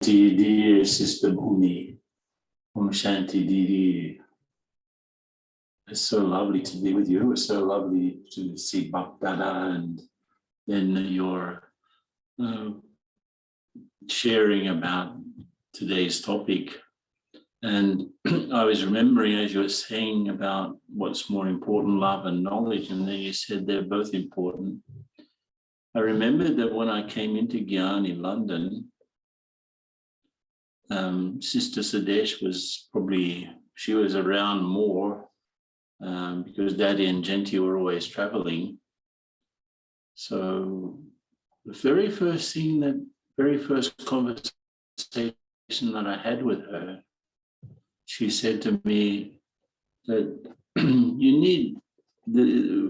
Shanti, dear Sister Bhumi. Om Shanti, Didi. It's so lovely to be with you. It's so lovely to see Bhakdada and then your sharing about today's topic. And I was remembering as you were saying about what's more important, love and knowledge, and then you said they're both important. I remembered that when I came into Gyan in London, Sister Sadesh was she was around more because Daddy and Genti were always traveling. So the very first conversation that I had with her, she said to me that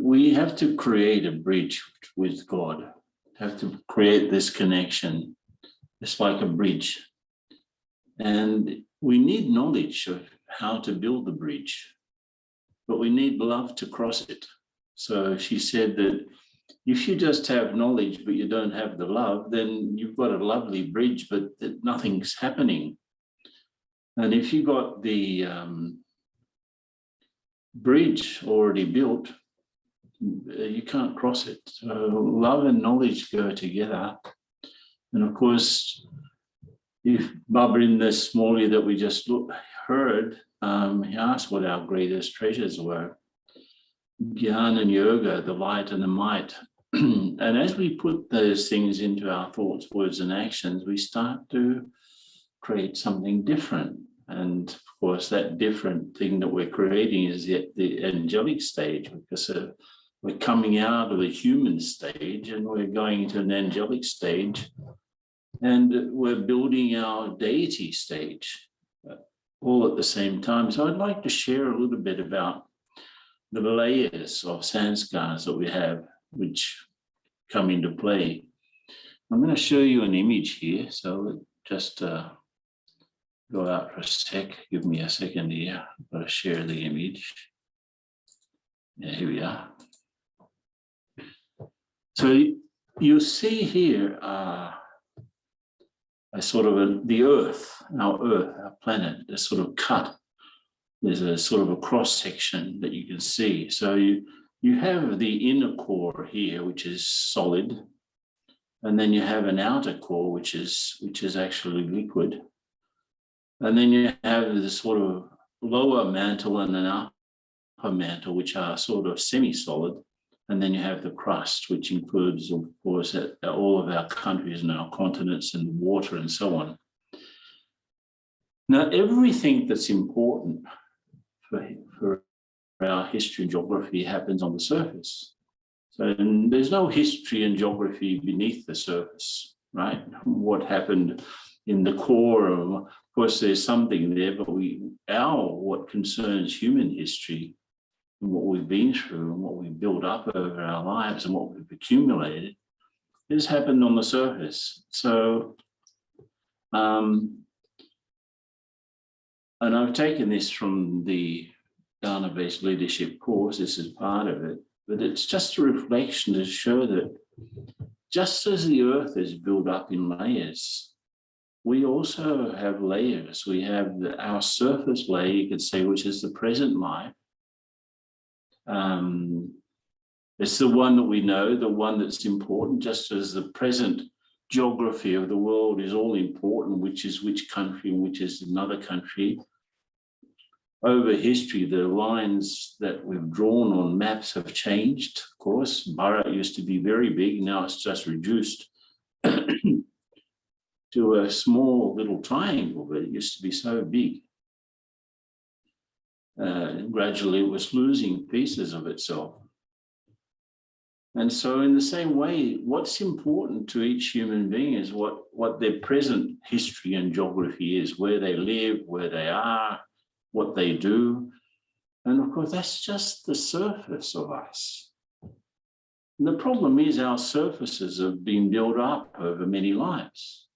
we have to create a bridge with God, have to create this connection. It's like a bridge. And we need knowledge of how to build the bridge, but we need love to cross it. So she said that if you just have knowledge, but you don't have the love, then you've got a lovely bridge, but nothing's happening. And if you got the bridge already built, you can't cross it. So love and knowledge go together. And of course, if Baba in this morning that we just heard, he asked what our greatest treasures were. Gyan and yoga, the light and the might. And as we put those things into our thoughts, words and actions, we start to create something different. And of course, that different thing that we're creating is the angelic stage, because we're coming out of the human stage and we're going into an angelic stage. And we're building our deity stage all at the same time. So I'd like to share a little bit about the layers of sanskars that we have, which come into play. I'm going to show you an image here. So just go out for a sec. Give me a second here. I've got to share the image. Yeah, here we are. So you see here the Earth, our planet, is sort of cut. There's a sort of a cross section that you can see. So you have the inner core here, which is solid, and then you have an outer core, which is actually liquid, and then you have this sort of lower mantle and an upper mantle, which are sort of semi-solid. And then you have the crust, which includes, of course, all of our countries and our continents and water and so on. Now, everything that's important for our history and geography happens on the surface. So there's no history and geography beneath the surface, right? What happened in the core, of course, there's something there, but what concerns human history, and what we've been through and what we've built up over our lives and what we've accumulated has happened on the surface. So, and I've taken this from the Dharma-based leadership course, this is part of it, but it's just a reflection to show that just as the earth is built up in layers, we also have layers. We have our surface layer, you could say, which is the present life. It's the one that we know, the one that's important, just as the present geography of the world is all important, which is which country and which is another country. Over history, the lines that we've drawn on maps have changed, of course. Bharat used to be very big, now it's just reduced to a small little triangle, but it used to be so big. Gradually it was losing pieces of itself. And so in the same way, what's important to each human being is what their present history and geography is, where they live, where they are, what they do. And of course, that's just the surface of us. And the problem is our surfaces have been built up over many lives.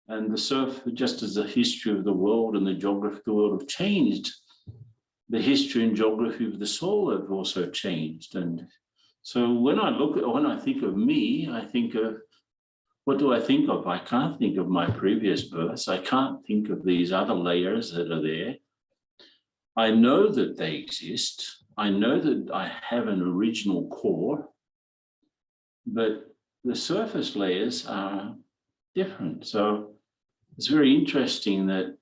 And the surface, just as the history of the world and the geography of the world have changed, the history and geography of the soul have also changed. And so when I think of me, I think of what do I think of? I can't think of my previous births. I can't think of these other layers that are there. I know that they exist. I know that I have an original core, but the surface layers are different. So it's very interesting that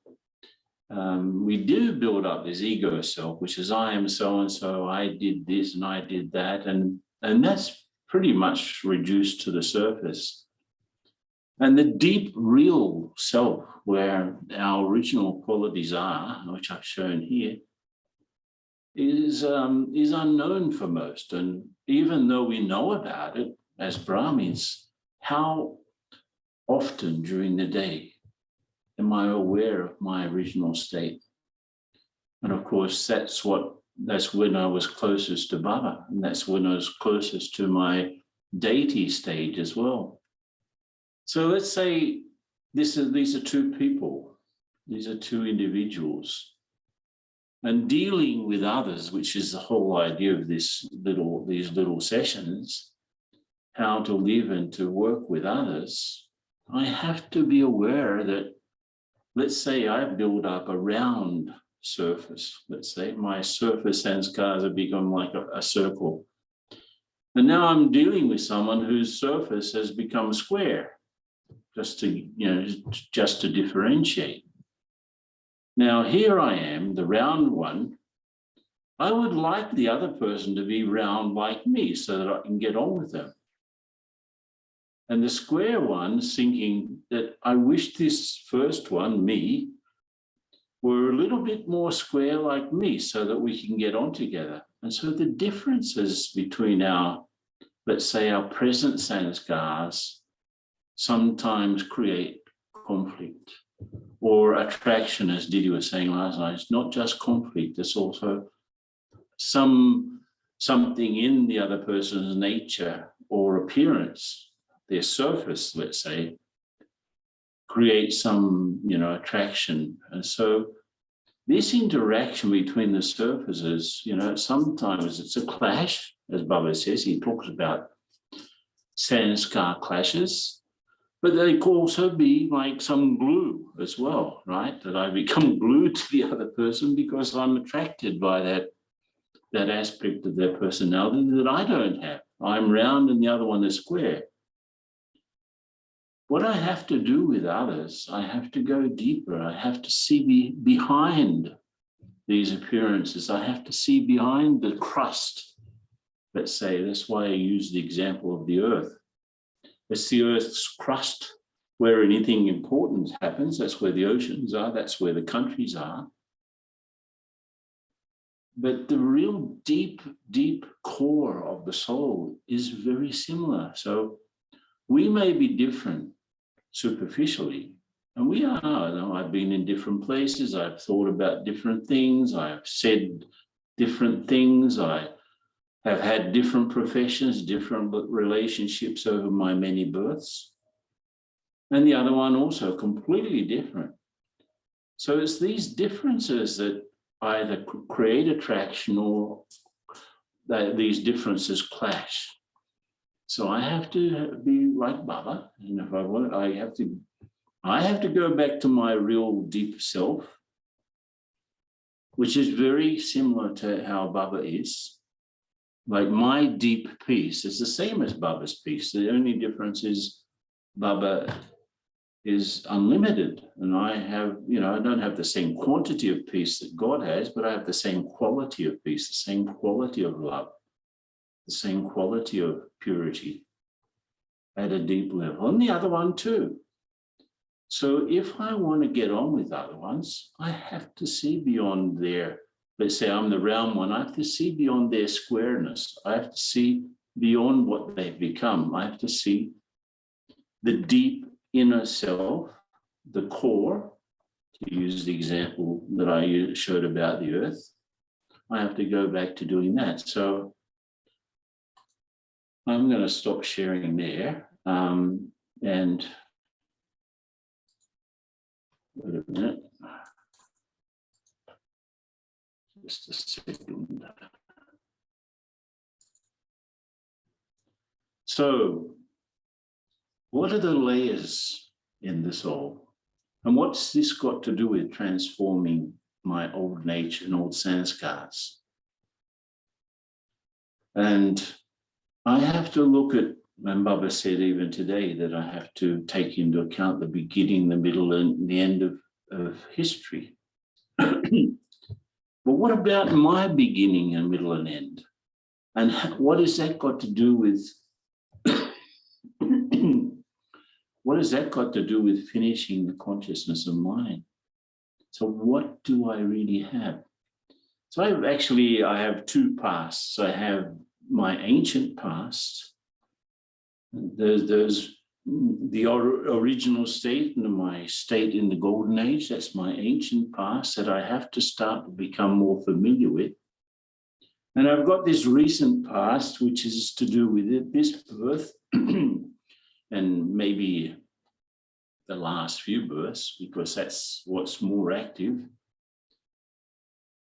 we do build up this ego self, which is I am so-and-so, I did this and I did that. And that's pretty much reduced to the surface. And the deep real self, where our original qualities are, which I've shown here, is unknown for most. And even though we know about it as Brahmins, how often during the day am I aware of my original state? And of course, that's when I was closest to Baba, and that's when I was closest to my deity stage as well. So let's say these are two people, these are two individuals, and dealing with others, which is the whole idea of these little sessions, how to live and to work with others. I have to be aware that, let's say I build up a round surface. Let's say my surface sanskars have become like a circle. And now I'm dealing with someone whose surface has become square, just to differentiate. Now here I am, the round one. I would like the other person to be round like me so that I can get on with them. And the square one thinking that I wish this first one, me, were a little bit more square like me so that we can get on together. And so the differences between let's say our present sanskars sometimes create conflict or attraction, as Didi was saying last night. It's not just conflict, it's also something in the other person's nature or appearance, their surface, let's say, creates some, attraction. And so this interaction between the surfaces, sometimes it's a clash, as Baba says. He talks about sanskar clashes, but they could also be like some glue as well, right? That I become glued to the other person because I'm attracted by that aspect of their personality that I don't have. I'm round and the other one is square. What I have to do with others, I have to go deeper. I have to see behind these appearances. I have to see behind the crust. Let's say, that's why I use the example of the earth. It's the earth's crust where anything important happens. That's where the oceans are. That's where the countries are. But the real deep, deep core of the soul is very similar. So we may be different superficially, and we are. I've been in different places. I've thought about different things. I've said different things. I have had different professions, different relationships over my many births. And the other one also completely different. So it's these differences that either create attraction or that these differences clash. So I have to be like Baba, and if I want, I have to go back to my real deep self, which is very similar to how Baba is. Like my deep peace is the same as Baba's peace. The only difference is Baba is unlimited, and I have, I don't have the same quantity of peace that God has, but I have the same quality of peace, the same quality of love, the same quality of purity at a deep level, and the other one too. So if I want to get on with other ones, I have to see beyond their, let's say I'm the round one, I have to see beyond their squareness. I have to see beyond what they've become. I have to see the deep inner self, the core, to use the example that I showed about the earth. I have to go back to doing that. So I'm going to stop sharing there. And wait a minute. Just a second. So what are the layers in the soul? And what's this got to do with transforming my old nature and old sanskars? And I have to look at, and Baba said even today, that I have to take into account the beginning, the middle, and the end of history. But what about my beginning and middle and end? And what has that got to do with what has that got to do with finishing the consciousness of mind? So what do I really have? So I have two pasts. I have my ancient past. There's the original state and my state in the golden age. That's my ancient past that I have to start to become more familiar with. And I've got this recent past, which is to do with this birth and maybe the last few births, because that's what's more active.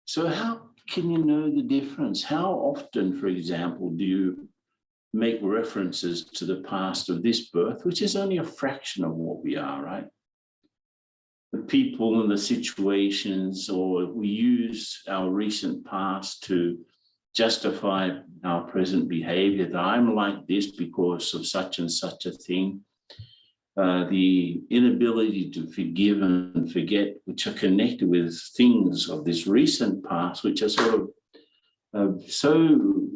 So how can you know the difference? How often, for example, do you make references to the past of this birth, which is only a fraction of what we are, right? The people and the situations, or we use our recent past to justify our present behavior, that I'm like this because of such and such a thing. The inability to forgive and forget, which are connected with things of this recent past, which are sort of so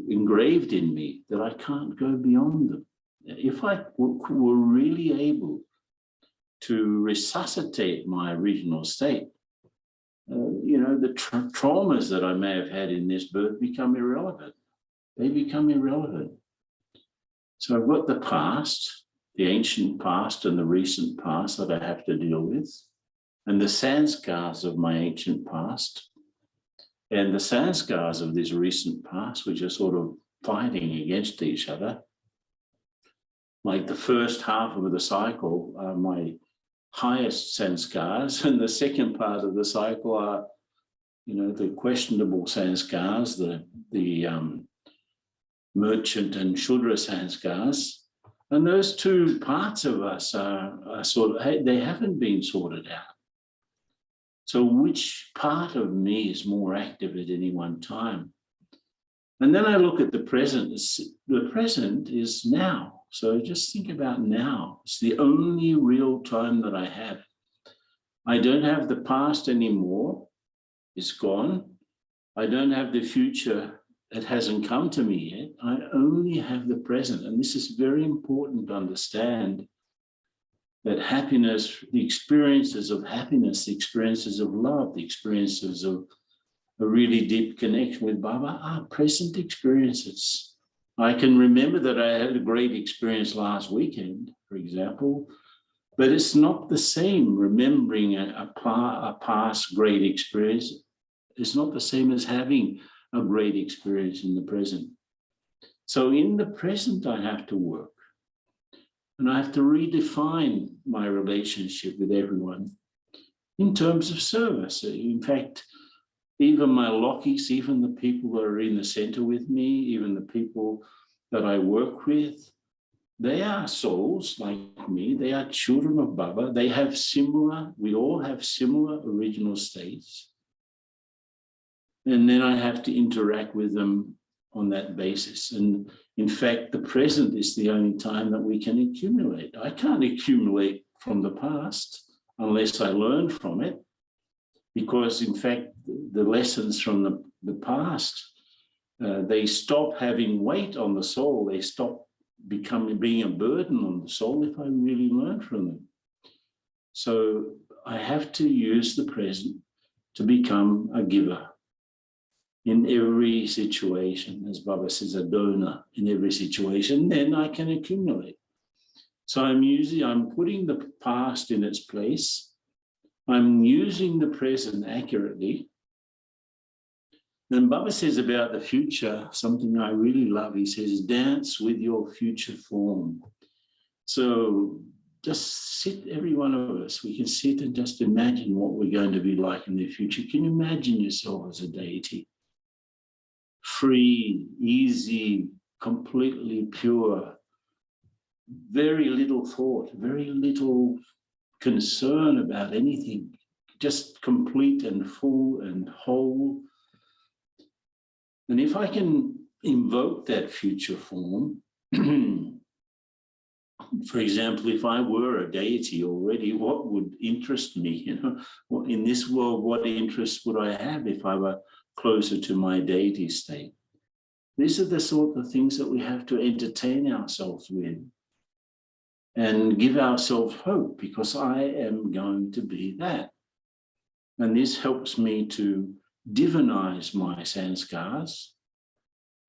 engraved in me that I can't go beyond them. If I were really able to resuscitate my original state, the traumas that I may have had in this birth become irrelevant. They become irrelevant. So I've got the past, the ancient past and the recent past that I have to deal with, and the sanskars of my ancient past, and the sanskars of this recent past, which are sort of fighting against each other. Like the first half of the cycle are my highest sanskars, and the second part of the cycle are, the questionable sanskars, the merchant and Shudra sanskars. And those two parts of us are sort of, they haven't been sorted out. So which part of me is more active at any one time? And then I look at the present. The present is now. So just think about now. It's the only real time that I have. I don't have the past anymore. It's gone. I don't have the future. It hasn't come to me yet. I only have the present. And this is very important to understand, that happiness, the experiences of happiness, the experiences of love, the experiences of a really deep connection with Baba are present experiences. I can remember that I had a great experience last weekend, for example, but it's not the same remembering a past great experience. It's not the same as having a great experience in the present. So in the present, I have to work. And I have to redefine my relationship with everyone in terms of service. In fact, even my lockies, even the people that are in the center with me, even the people that I work with, they are souls like me. They are children of Baba. They have we all have similar original states. And then I have to interact with them on that basis. And in fact, the present is the only time that we can accumulate. I can't accumulate from the past unless I learn from it, because in fact, the lessons from the past, they stop having weight on the soul. They stop being a burden on the soul if I really learn from them. So I have to use the present to become a giver in every situation, as Baba says, a donor in every situation, then I can accumulate. So I'm putting the past in its place. I'm using the present accurately. Then Baba says about the future, something I really love. He says, dance with your future form. So just sit, every one of us, we can sit and just imagine what we're going to be like in the future. Can you imagine yourself as a deity? Free, easy, completely pure, very little thought, very little concern about anything, just complete and full and whole. And if I can invoke that future form, for example, if I were a deity already, what would interest me? In this world, what interest would I have if I were closer to my deity state? These are the sort of things that we have to entertain ourselves with and give ourselves hope, because I am going to be that. And this helps me to divinize my sanskars.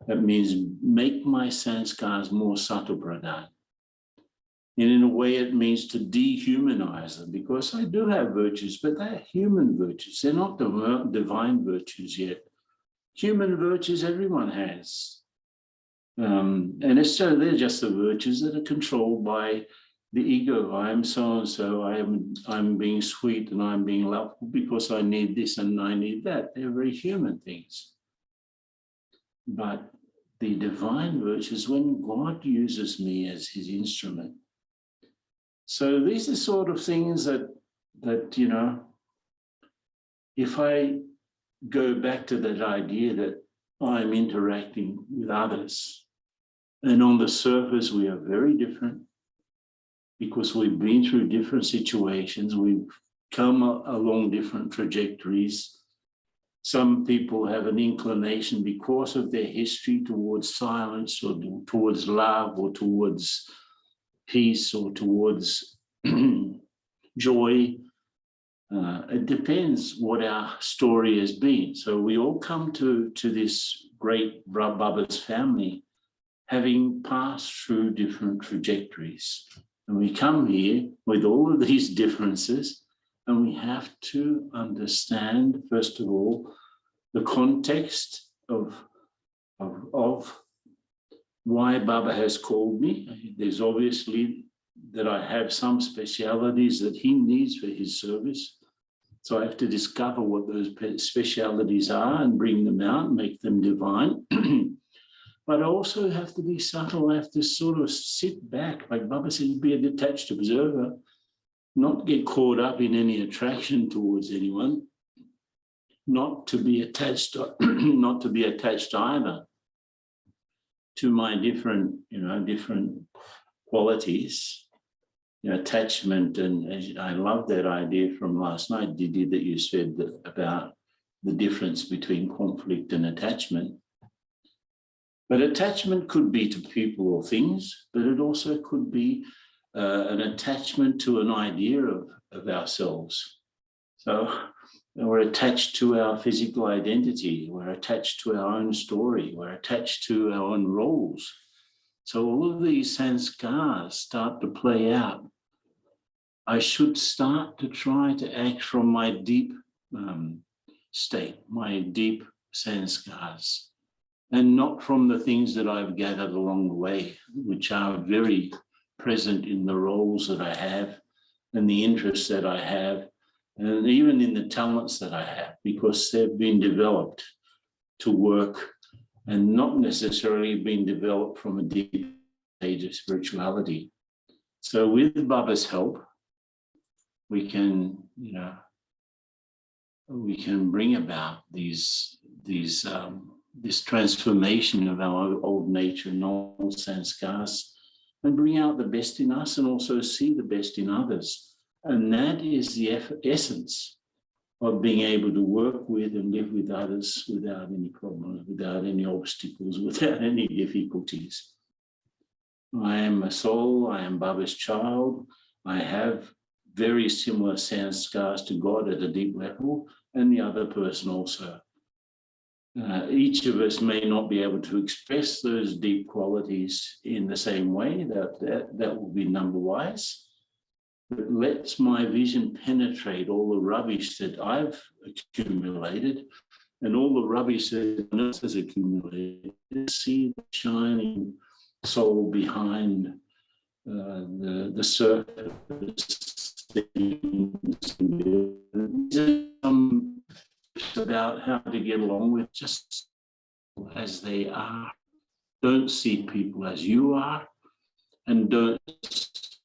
That means make my sanskars more subtle, Pradhan. And in a way, it means to dehumanize them, because I do have virtues, but they're human virtues. They're not divine virtues yet. Human virtues everyone has. And so they're just the virtues that are controlled by the ego. I am so-and-so, I'm being sweet and I'm being lovable because I need this and I need that. They're very human things. But the divine virtues, when God uses me as his instrument. So these are sort of things that if I go back to that idea that I'm interacting with others, and on the surface we are very different because we've been through different situations, we've come along different trajectories. Some people have an inclination because of their history towards silence or towards love or towards peace or towards joy. It depends what our story has been. So we all come to this great Baba's family having passed through different trajectories. And we come here with all of these differences, and we have to understand, first of all, the context of why Baba has called me. There's obviously that I have some specialities that he needs for his service. So I have to discover what those specialities are and bring them out, make them divine. But I also have to be subtle. I have to sort of sit back, like Baba says, be a detached observer, not get caught up in any attraction towards anyone, not to be attached, not to be attached either to my different qualities. Attachment, and I love that idea from last night, Didi, that you said about the difference between conflict and attachment. But attachment could be to people or things, but it also could be an attachment to an idea of ourselves. So we're attached to our physical identity, we're attached to our own story, we're attached to our own roles. So all of these sanskars start to play out. I should start to try to act from my deep state, my deep sanskars, and not from the things that I've gathered along the way, which are very present in the roles that I have and the interests that I have, and even in the talents that I have, because they've been developed to work and not necessarily been developed from a deep stage of spirituality. So with Baba's help, we can bring about this transformation of our old nature and old sanskars, and bring out the best in us and also see the best in others. And that is the essence of being able to work with and live with others without any problems, without any obstacles, without any difficulties. I am a soul, I am Baba's child, I have very similar sanskars to God at a deep level, and the other person also. Each of us may not be able to express those deep qualities in the same way, that will be number-wise. But lets my vision penetrate all the rubbish that I've accumulated and all the rubbish that no one else has accumulated, see the shining soul behind the surface. About how to get along with just as they are. Don't see people as you are, and don't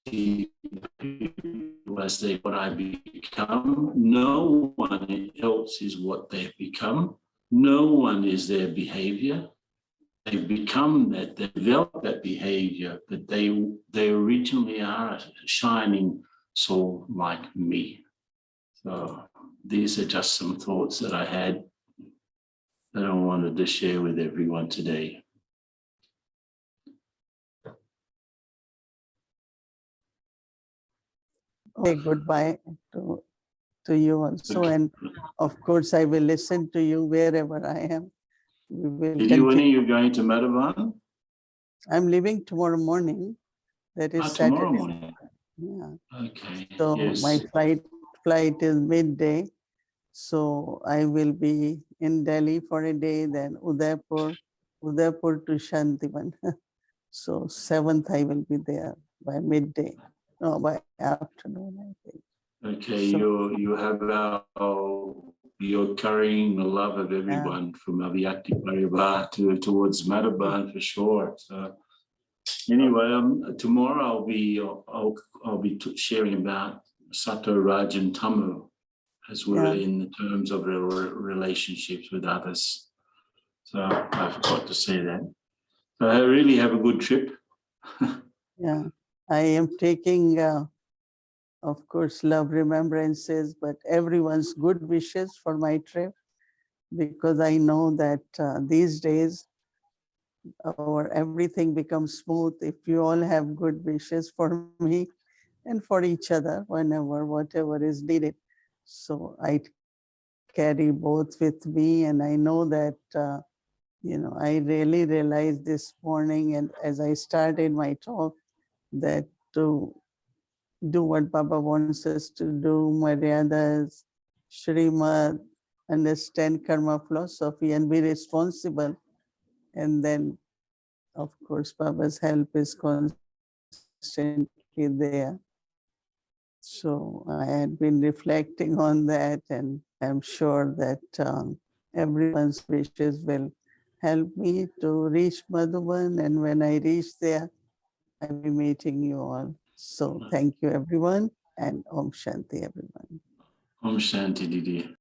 see people as they what I become. No one else is what they've become. No one is their behavior. They become that, they develop that behavior, but they originally are a shining soul like me. So these are just some thoughts that I had that I wanted to share with everyone today. Okay, goodbye to you also. Okay. And of course, I will listen to you wherever I am. We will continue. When are you going to Madhavan? I'm leaving tomorrow morning. That is Saturday. Tomorrow morning. Yeah. Okay. So yes. My flight is midday. So I will be in Delhi for a day, then Udaipur to Shantivan. So 7th I will be there by midday. No, by afternoon, I think. Okay, so, you're carrying the love of everyone from Avyakti Parivar towards Madhavan for sure. So anyway, tomorrow I'll be sharing about Sato, Raj, and Tamu as well in the terms of relationships with others. So I forgot to say that. So I really have a good trip. Yeah, I am taking, of course, love remembrances, but everyone's good wishes for my trip, because I know that these days everything becomes smooth if you all have good wishes for me and for each other whenever, whatever is needed. So I carry both with me, and I know that, I really realized this morning, and as I started my talk, that to do what Baba wants us to do, Maryadas, Shrimad, understand karma philosophy and be responsible. And then, of course, Baba's help is constantly there. So I had been reflecting on that, and I'm sure that everyone's wishes will help me to reach Madhuban. And when I reach there, I'll be meeting you all. So thank you, everyone, and Om Shanti, everyone. Om Shanti, Didi.